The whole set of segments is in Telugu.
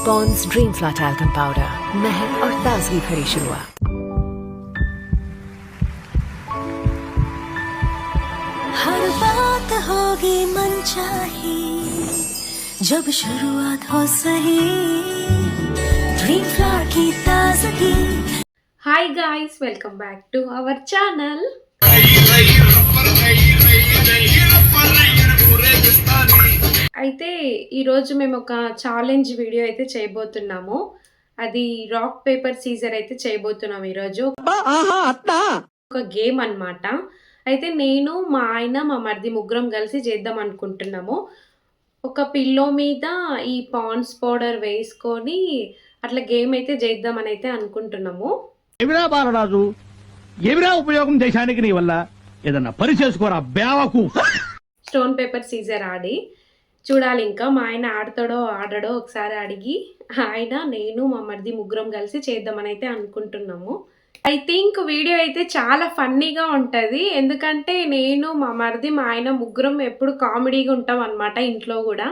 Pond's Dream Flat Talcum Powder, महक और ताजगी भरी शुरुआत। हर बात होगी मनचाही जब शुरुआत हो सही ड्रीम फ्लावर की ताजगी। Hi guys, welcome back to our channel. అయితే ఈరోజు మేము ఒక ఛాలెంజ్ వీడియో అయితే చేయబోతున్నాము. అది రాక్ పేపర్ సీజర్ అయితే చేయబోతున్నాం ఈరోజు. ఒక గేమ్ అన్నమాట. అయితే నేను, మా ఆయన, మా మరిది ముగ్గురం కలిసి చేద్దాం అనుకుంటున్నాము. ఒక పిల్లో మీద ఈ పాండ్స్ పౌడర్ వేసుకొని అట్లా గేమ్ అయితే చేద్దామని అయితే అనుకుంటున్నాము. ఏమిరా బాలరాజు, ఏమిరా ఉపయోగం దేశానికి నీ వల్ల? ఏదన్నా పని చేసుకోరా బేవకు. స్టోన్ పేపర్ సీజర్ ఆడి చూడాలి. ఇంకా మా ఆయన ఆడతాడో ఆడడో ఒకసారి అడిగి ఆయన, నేను, మా మరిది ముగ్గురం కలిసి చేద్దామని అయితే అనుకుంటున్నాము. ఐ థింక్ వీడియో అయితే చాలా ఫన్నీగా ఉంటుంది. ఎందుకంటే నేను, మా మరిది, మా ఆయన ముగ్గురం ఎప్పుడు కామెడీగా ఉంటాం అనమాట. ఇంట్లో కూడా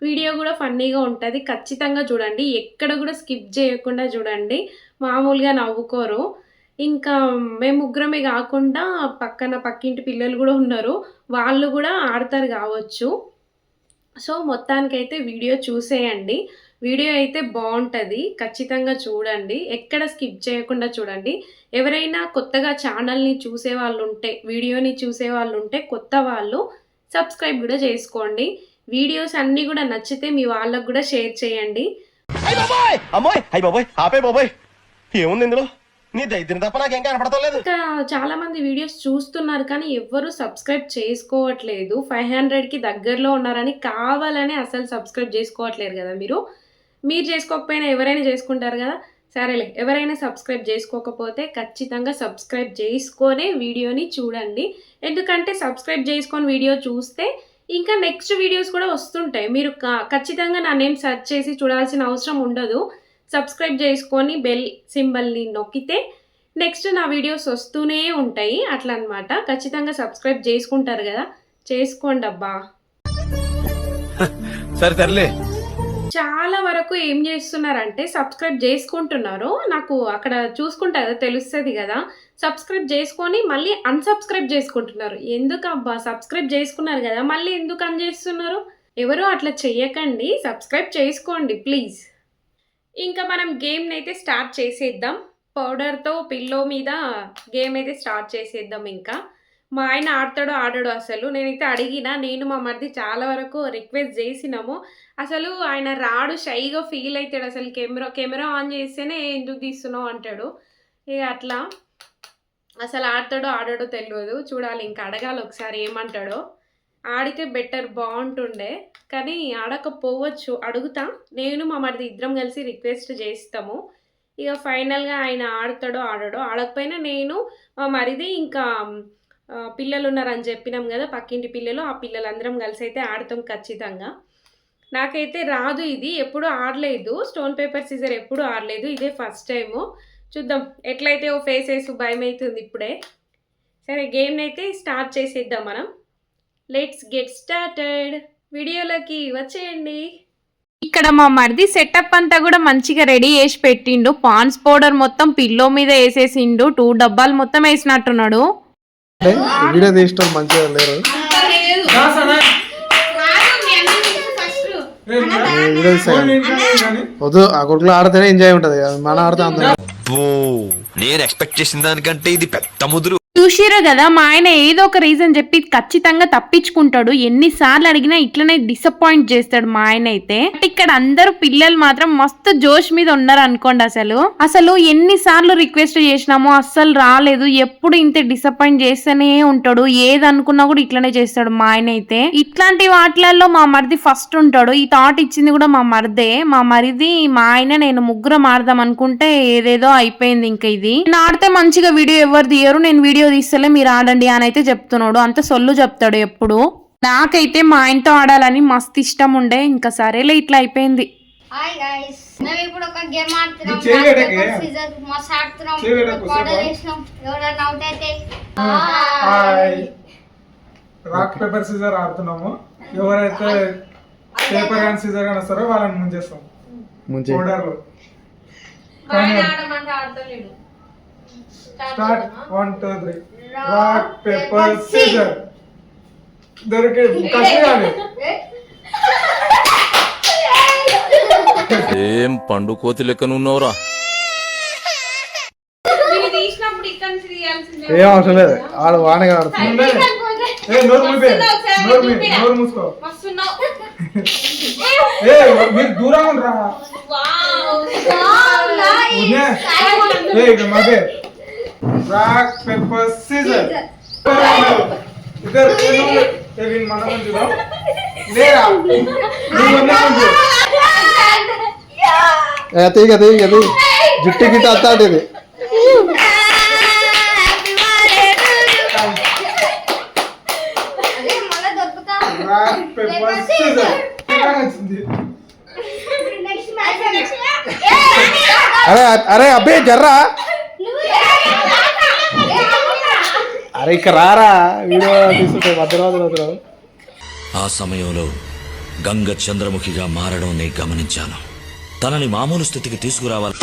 వీడియో కూడా ఫన్నీగా ఉంటుంది. ఖచ్చితంగా చూడండి, ఎక్కడ కూడా స్కిప్ చేయకుండా చూడండి. మామూలుగా నవ్వుకోరు. ఇంకా మేము ముగ్గురమే కాకుండా పక్కింటి పిల్లలు కూడా ఉన్నారు, వాళ్ళు కూడా ఆడతారు కావచ్చు. సో మొత్తానికైతే వీడియో చూసేయండి. వీడియో అయితే బాగుంటుంది, ఖచ్చితంగా చూడండి, ఎక్కడ స్కిప్ చేయకుండా చూడండి. ఎవరైనా కొత్తగా ఛానల్ని చూసే వాళ్ళు ఉంటే, వీడియోని చూసే వాళ్ళు ఉంటే, కొత్త వాళ్ళు సబ్స్క్రైబ్ కూడా చేసుకోండి. వీడియోస్ అన్నీ కూడా నచ్చితే మీ వాళ్ళకు కూడా షేర్ చేయండి. ఇంకా చాలా మంది వీడియోస్ చూస్తున్నారు కానీ ఎవ్వరు సబ్స్క్రైబ్ చేసుకోవట్లేదు. 500కి దగ్గరలో ఉన్నారని కావాలని అసలు సబ్స్క్రైబ్ చేసుకోవట్లేదు కదా. మీరు చేసుకోకపోయినా ఎవరైనా చేసుకుంటారు కదా. సరేలే, ఎవరైనా సబ్స్క్రైబ్ చేసుకోకపోతే ఖచ్చితంగా సబ్స్క్రైబ్ చేసుకొనే వీడియోని చూడండి. ఎందుకంటే సబ్స్క్రైబ్ చేసుకొని వీడియో చూస్తే ఇంకా నెక్స్ట్ వీడియోస్ కూడా వస్తుంటాయి. మీరు ఖచ్చితంగా నా నేమ్ సెర్చ్ చేసి చూడాల్సిన అవసరం ఉండదు. సబ్స్క్రైబ్ చేసుకొని బెల్ సింబల్ని నొక్కితే నెక్స్ట్ నా వీడియోస్ వస్తూనే ఉంటాయి. అట్లా అనమాట. ఖచ్చితంగా సబ్స్క్రైబ్ చేసుకుంటారు కదా, చేసుకోండి అబ్బా. చాలా వరకు ఏం చేస్తున్నారంటే సబ్స్క్రైబ్ చేసుకుంటున్నారు. నాకు అక్కడ చూసుకుంటా కదా, తెలుస్తుంది కదా. సబ్స్క్రైబ్ చేసుకొని మళ్ళీ అన్సబ్స్క్రైబ్ చేసుకుంటున్నారు. ఎందుకు అబ్బా, సబ్స్క్రైబ్ చేసుకున్నారు కదా, మళ్ళీ ఎందుకు అన్ చేస్తున్నారు? ఎవరు అట్లా చెయ్యకండి, సబ్స్క్రైబ్ చేసుకోండి ప్లీజ్. ఇంకా మనం గేమ్ని అయితే స్టార్ట్ చేసేద్దాం. పౌడర్తో పిల్లో మీద గేమ్ అయితే స్టార్ట్ చేసేద్దాం. ఇంకా మా ఆయన ఆడతాడో ఆడడో అసలు. నేనైతే అడిగినా, నేను మా మరిది చాలా వరకు రిక్వెస్ట్ చేసినాము. అసలు ఆయన రాడు, షైగా ఫీల్ అవుతాడు. అసలు కెమెరా ఆన్ చేస్తేనే ఎందుకు తీస్తున్నావు అంటాడు. ఇక అట్లా అసలు ఆడతాడో ఆడడో తెలియదు. చూడాలి, ఇంకా అడగాలి ఒకసారి ఏమంటాడో. ఆడితే బెటర్, బాగుంటుండే, కానీ ఆడకపోవచ్చు. అడుగుతా, నేను మా మరిది ఇద్దరం కలిసి రిక్వెస్ట్ చేస్తాము. ఇక ఫైనల్గా ఆయన ఆడతాడో ఆడడో. ఆడకపోయినా నేను, మా మరిది, ఇంకా పిల్లలు ఉన్నారని చెప్పినాం కదా, పక్కింటి పిల్లలు, ఆ పిల్లలందరం కలిసి అయితే ఆడతాం ఖచ్చితంగా. నాకైతే రాదు ఇది, ఎప్పుడు ఆడలేదు. స్టోన్ పేపర్ సీజర్ ఎప్పుడు ఆడలేదు, ఇదే ఫస్ట్ టైము. చూద్దాం ఎట్లయితే. ఓ ఫేసెస్ భయం అవుతుంది ఇప్పుడే. సరే, గేమ్ని అయితే స్టార్ట్ చేసేద్దాం మనం. Let's get started. వీడియోలోకి వచ్చేయండి. ఇక్కడ మా మరిది సెటప్ అంతా కూడా మంచిగా రెడీ చేసి పెట్టిండు. పాండ్స్ పౌడర్ మొత్తం పిల్లో మీద వేసేసిండు. 2 డబ్బాలు మొత్తం వేసినట్టున్నాడు. వీడియో తీసుకోవడం మంచిగా లేరు. వద్దు, ఆ కొడుకులో ఆడితేనే ఎంజాయ్ ఉంటది, మన ఆడితే అంత. నేను ఎక్స్పెక్ట్ చేసిన దానికంటే ఇది పెద్ద ముదురు. చూసిరు కదా, మా ఆయన ఏదో ఒక రీజన్ చెప్పి ఖచ్చితంగా తప్పించుకుంటాడు. ఎన్నిసార్లు అడిగినా ఇట్లనే డిసప్పాయింట్ చేస్తాడు మా ఆయన అయితే. ఇక్కడ అందరూ పిల్లలు మాత్రం మస్తు జోష్ మీద ఉన్నారు అనుకోండి. అసలు ఎన్నిసార్లు రిక్వెస్ట్ చేసినామో అస్సలు రాలేదు. ఎప్పుడు ఇంతే డిసప్పాయింట్ చేస్తూనే ఉంటాడు. ఏది అనుకున్నా కూడా ఇట్లనే చేస్తాడు మా ఆయన అయితే. ఇట్లాంటి వాటిలలో మా మరిది ఫస్ట్ ఉంటాడు. ఈ థాట్ ఇచ్చింది కూడా మా మరిదే. మా మరిది, మా ఆయన, నేను ముగ్గురం ఆడదాం అనుకుంటే ఏదేదో అయిపోయింది. ఇంకా ఇది నేను ఆడితే మంచిగా వీడియో ఎవరు తీయరు, నేను వీడియో తీస్తలే, మీరు ఆడండి అని అయితే చెప్తున్నాడు. అంత సొల్లు చెప్తాడు ఎప్పుడు. నాకైతే మా ఆయనతో ఆడాలని మస్తు ఇష్టం ఉండే. ఇంకా సరేలే, ఇట్లా అయిపోయింది. హాయ్ గైస్, మేము ఇప్పుడు ఒక గేమ్ ఆడుతున్నాం. సీజర్ మస్తు ఆడుతున్నాం. పౌడర్ వేసినాం. ఎవరైనా అవుట్ అయితే రాక్ పేపర్ సీజర్ ఆడుతున్నాము. ఎవరైతే పేపర్ అండ్ సీజర్ కానీ వస్తారో వాళ్ళని ముంచేస్తాం. ముంచి ఓడారు బాగా ఆడమంటే ఆడతలేడు. స్టార్ట్ 1 2 3 రాక్ పేపర్ సీజర్ దొరికే కసిగాలి ఏం పండు కోతి లెక్కనున్నావురా. వీడు తీసినప్పుడు ఇక్కడ నుంచి తీయాల్సిందే. ఏం అవసరం లేదు ఆడు వానగా ఆడుతుంది ఏ నోరు మూపే నోరు మూసుకో మస్తున్నావు. ఏ మీరు దూరంగా ఉండరా ఉన్నే ఏ ఇక మగే రాక్ పేపర్ సీజర్ ఇద్దరు ఏ విన్ మన ముందు లేరా నువ్వు ఉన్న ముందు తీగ జుట్టు గిట్ట అత్తాంటిది రాక్ పేపర్ సీజర్ వచ్చింది అరే అరే అబ్బే జర్రా అరే ఇక్కడ రారా వీడియో తీసుకుంటే మధ్యరాజు ఆ సమయంలో గంగ చంద్రముఖిగా మారడం నేను గమనించాను. తనని మామూలు స్థితికి తీసుకురావాలి.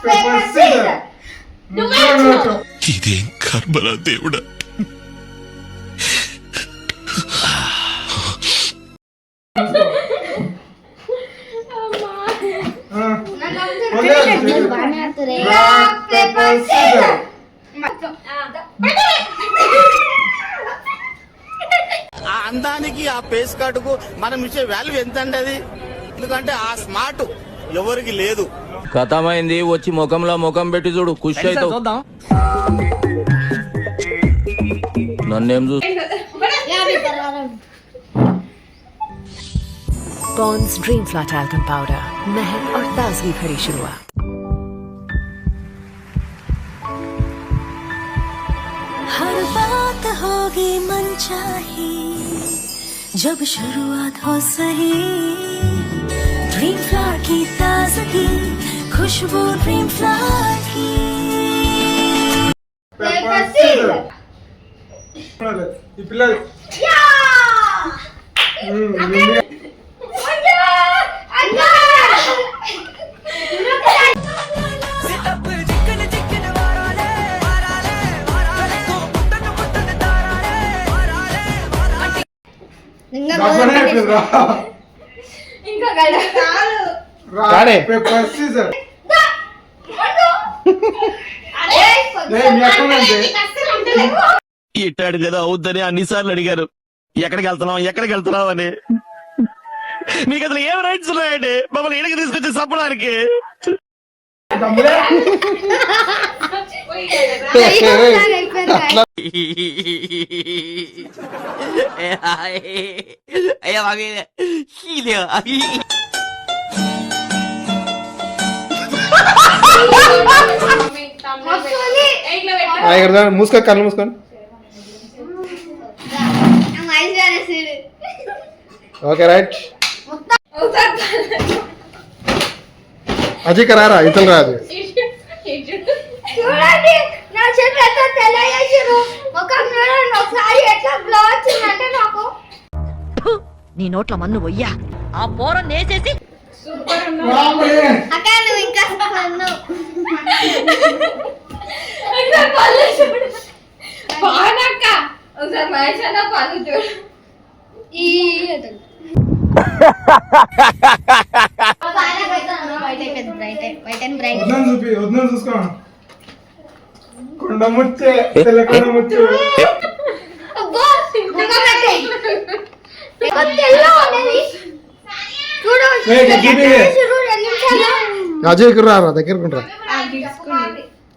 పేపర్ సీజర్ ఇదేం కర్మలా దేవుడా. రాక్ పేపర్ సీజర్ ఆ అందానికి ఆ ఫేస్ కార్డుకు మనం ఇచ్చే వాల్యూ ఎంత అండి అది? ఎందుకంటే ఆ స్మార్ట్ ఎవరికి లేదు. కథమైంది, వచ్చి ముఖంలో ముఖం పెట్టి చూడు, ఖుషి అవుతావు. నన్నేం చూ Pond's Dream Flat Talcum Powder, महक और ताजगी भरी शुरुआत। हर बात होगी मनचाही जब शुरुआत हो सही ड्रीम फ्लावर की ताजगी खुशबू ड्रीम फ्लावर की పేపర్ సీజర్ ఈ పిల్లలు కాడే. పేపర్ సీజర్ ఇట్టాడు కదా అవుద్దని అన్నిసార్లు అడిగారు. ఎక్కడికి వెళ్తున్నావు అని. మీకు అసలు ఏం రైట్స్ ఉన్నాయండి మమ్మల్ని ఇంటికి తీసుకొచ్చి చంపడానికి? మూసుకో కళ్ళు మూసుకోండి. ఓకే రైట్ అజయ్ రారా ఇతలు రాదు. చూడండి నా చేతులు ఎంత తెల్లయ్యారు ముఖం చూడండి ఒకసారి ఎట్లా గ్లో వచ్చిందంటే నాకు నీ నోట్ల మన్ను వయ్యా ఆ పోరం నేసేసి అక్క నువ్వు ఇంకా బానక్క ఒకసారి మహేష్ అన్న పళ్ళు చూడు. ఈ వద్దని చూసుకో కొండ ముచ్చే తెల్ల కొండ ముచ్చు అజయ్ రారా దగ్గరకుంటా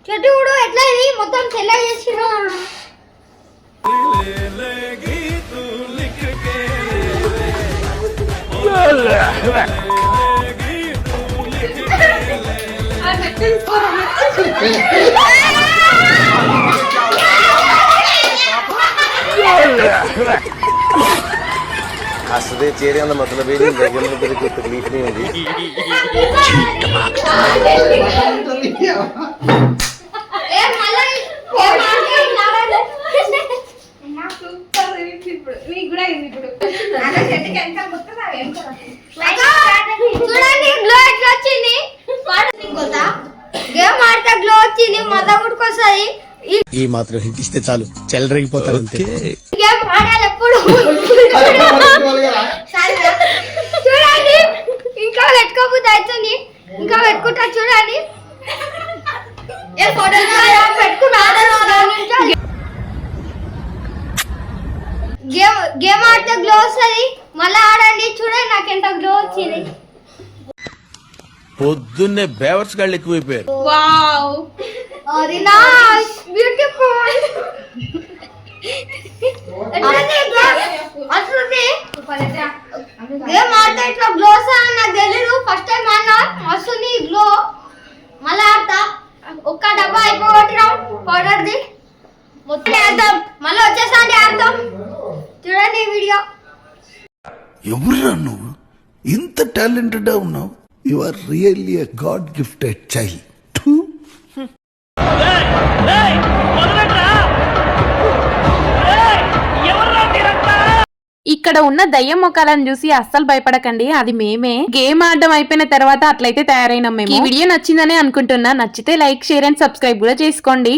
చెట్టు కూడా ఎట్లా ఇది మొత్తం తెల్ల చేసిరు हंसते चेहरे का मतलब ये नहीं कि मुझे कोई तकलीफ नहीं होगी ఏ మళ్ళీ గేమ్ ఆడితే ఇలాడే సూపర్ ఇప్పుడు నీకు కూడా అయింది ఇప్పుడు చూడండి గ్లో ఎట్లా వచ్చింది గేమ్ ఆడితే గ్లో వచ్చింది మజా గుడికొస్తుంది ఈ మాత్రం హిట్ ఇస్తే చాలు చెల్లరగిపోతారు అంతే గేమ్ ఆడాలి ఎప్పుడు చూడండి ఇంకా పెట్టుకోబుద్ది అవుతుంది ఇంకా పెట్టుకుంటా చూడండి ఏ ఫోటో పెట్టుకున్నా గేమ్ ఆడితే గ్లో వస్తుంది మళ్ళీ ఆడండి చూడండి నాకు ఎంత గ్లో వచ్చింది పొద్దున్నే బేవర్స్ గాళ్ళు ఎక్కువైపోయారు wow Very nice, beautiful. Game ఆడితే ఇట్లా గ్లో వస్తుంది నాకు తెలియదు ఫస్ట్ టైం ఆడినా వస్తుంది గ్లో మళ్ళీ ఆడతా ఒక్క డబ్బా అయిపోగొట్టినాం పౌడర్ది మొత్తం ఆడతాం మళ్ళీ వచ్చేసాండి ఆడతాం చూడండి ఈ వీడియో ఎవరురా నువ్వు ఇంత టాలెంటెడ్ ఉన్నావు you are really a god gifted child ఇక్కడ ఉన్న దయ్యం ముఖాలను చూసి అస్సలు భయపడకండి, అది మేమే. గేమ్ ఆడడం అయిపోయిన తర్వాత అట్లయితే తయారైనాం మేము. ఈ వీడియో నచ్చిందని అనుకుంటున్నా. నచ్చితే లైక్, షేర్ అండ్ సబ్స్క్రైబ్ కూడా చేసుకోండి.